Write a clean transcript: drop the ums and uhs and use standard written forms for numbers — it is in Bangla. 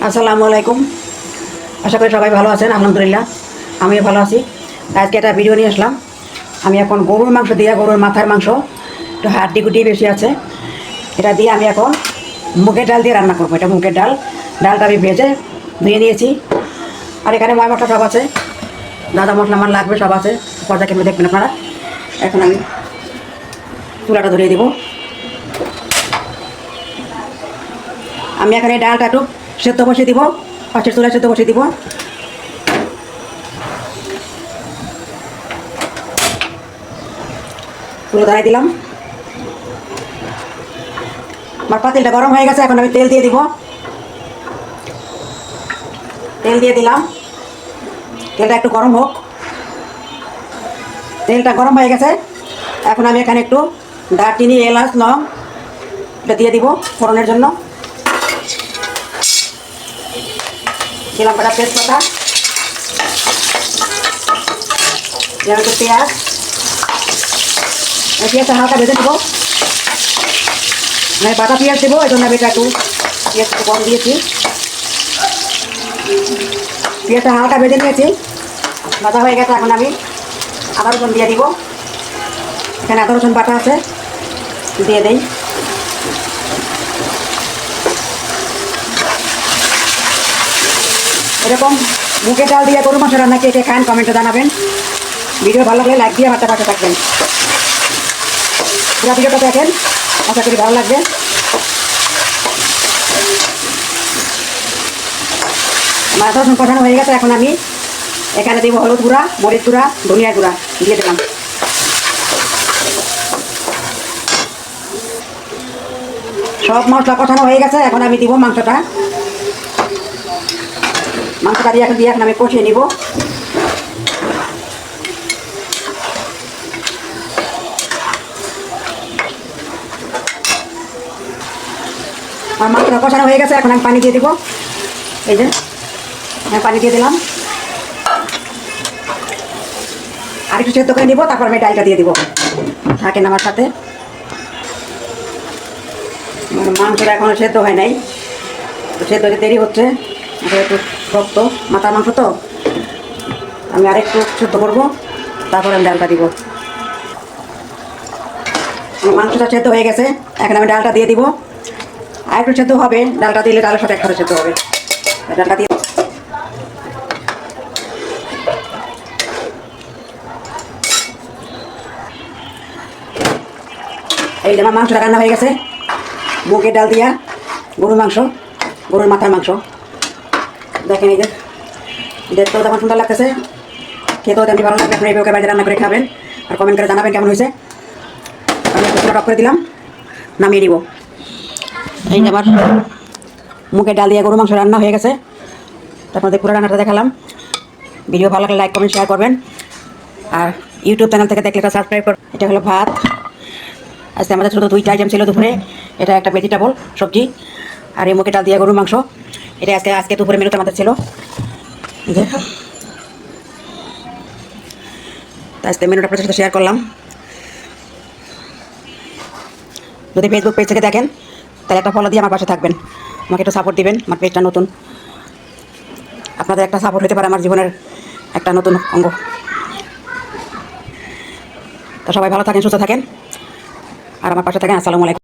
আসসালামু আলাইকুম। আশা করি সবাই ভালো আছেন। আলহামদুলিল্লাহ আমিও ভালো আছি। আজকে একটা ভিডিও নিয়ে আসলাম। আমি এখন গরুর মাংস দিয়ে, গরুর মাথার মাংস একটু হাড্ডি গুটি বেশি আছে, এটা দিয়ে আমি এখন মুগের ডাল দিয়ে রান্না করবো। এটা মুগের ডাল, ডালটা আমি ভেজে ধুয়ে নিয়েছি। আর এখানে ময় মশলা সব আছে, দাদা মশলা আমার লাগবে সব আছে, পর্দা কেমন দেখবেন আপনারা। এখন আমি চুলাটা ধরিয়ে দেবো। আমি এখানে ডালটা একটু সেদ্ধ বসিয়ে দিব, পাশের চুলায় সেদ্ধ বসিয়ে দিব। চুলো ধরাই দিলাম। আমার পাতিলটা গরম হয়ে গেছে, এখন আমি তেল দিয়ে দিব। তেল দিয়ে দিলাম, তেলটা একটু গরম হোক। তেলটা গরম হয়ে গেছে, এখন আমি এখানে একটু দারচিনি, এলাচ, লং এটা দিয়ে দিব ফোড়নের জন্য। দিলাম কটা তেজপাতা, দিলাম একটু পেঁয়াজ। পেঁয়াজটা হালকা ভেজে নেবো, আমি বাটা পেঁয়াজ দেবো, এই জন্য আমি এটা একটু পেঁয়াজ একটু কম দিয়েছি। পেঁয়াজটা হালকা ভেজে নিয়েছি, ভাজা হয়ে গেছে। এখন আমি আদা রসুন দিয়ে দিব। এখানে আদা রসুন বাটা আছে, দিয়ে দেই। এরকম মুগের ডাল দিয়ে গরু মাংস রান্না কে খান কমেন্টে জানাবেন। ভিডিও ভালো লাগলে লাইক দিয়ে আমার পাশে থাকবেন। পুরো ভিডিওটা দেখেন, আশা করি ভালো লাগবে। আমার আদা রসুন কষানো হয়ে গেছে, এখন আমি এখানে দিব হলুদ গুঁড়া, মরিচ গুঁড়া, ধনিয়া গুঁড়া দিয়ে দিলাম। সব মশলা কষানো হয়ে গেছে, এখন আমি দিব মাংসটা। মাংসটা দিয়ে এখন আমি কষিয়ে নিব। আমার মাংসটা কষানো হয়ে গেছে, এখন আমি পানি দিয়ে দিব। এই যে আমি পানি দিয়ে দিলাম, আর একটু সেদ্ধ করে নিব, তারপর আমি ডালটা দিয়ে দিব। থাকেন আমার সাথে। মাংসটা এখনও সেদ্ধ হয় নাই, সেদ্ধ হতে দেরি হচ্ছে, একটু শক্ত মাথার মাংস তো, আমি আরেকটু সেদ্ধ করবো, তারপর আমি ডালটা দিব। মাংসটা সেদ্ধ হয়ে গেছে, এখন আমি ডালটা দিয়ে দিব। আর একটু সেদ্ধ হবে, ডালটা দিলে ডালের সাথে একসাথে সেদ্ধ হবে। ডালটা দিয়ে এই যে আমার মাংসটা রান্না হয়ে গেছে, মুগের ডাল দিয়া গরুর মাংস, গরুর মাথার মাংস। দেখেন এই যে দেখতেও তেমন সুন্দর লাগতেছে, খেতেও তেমনি ভালো লাগবে। আপনি এইভাবে বাড়িতে রান্না করে খাবেন আর কমেন্ট করে জানাবেন কেমন হয়েছে। আমি একটু টপ করে দিলাম, নামিয়ে দিব। এই যে আমার মুগের ডাল দিয়ে গরুর মাংস রান্না হয়ে গেছে। আপনাদের পুরো রান্নাটা দেখালাম। ভিডিও ভালো লাগলে লাইক কমেন্ট শেয়ার করবেন, আর ইউটিউব চ্যানেল থেকে দেখলে এটা সাবস্ক্রাইব করবেন। এটা হলো ভাত। আজকে আমাদের শুধু দুইটা আইটেম ছিল দুপুরে, এটা একটা ভেজিটেবল সবজি, আর এই মুগের ডাল দিয়ে গরুর মাংস। এটা আজকে দুপুরে মেনুতে আমাদের ছিল। যে আজকে মেনুটা আপনাদের সাথে শেয়ার করলাম। যদি ফেসবুক পেজ থেকে দেখেন তাহলে একটা ফলো দিয়ে আমার পাশে থাকবেন, আমাকে একটু সাপোর্ট দিবেন। আমার পেজটা নতুন, আপনাদের একটা সাপোর্ট হতে পারে আমার জীবনের একটা নতুন অঙ্গ। তো সবাই ভালো থাকেন, সুস্থ থাকেন, আর আমার পাশে থাকেন। আসসালামু আলাইকুম।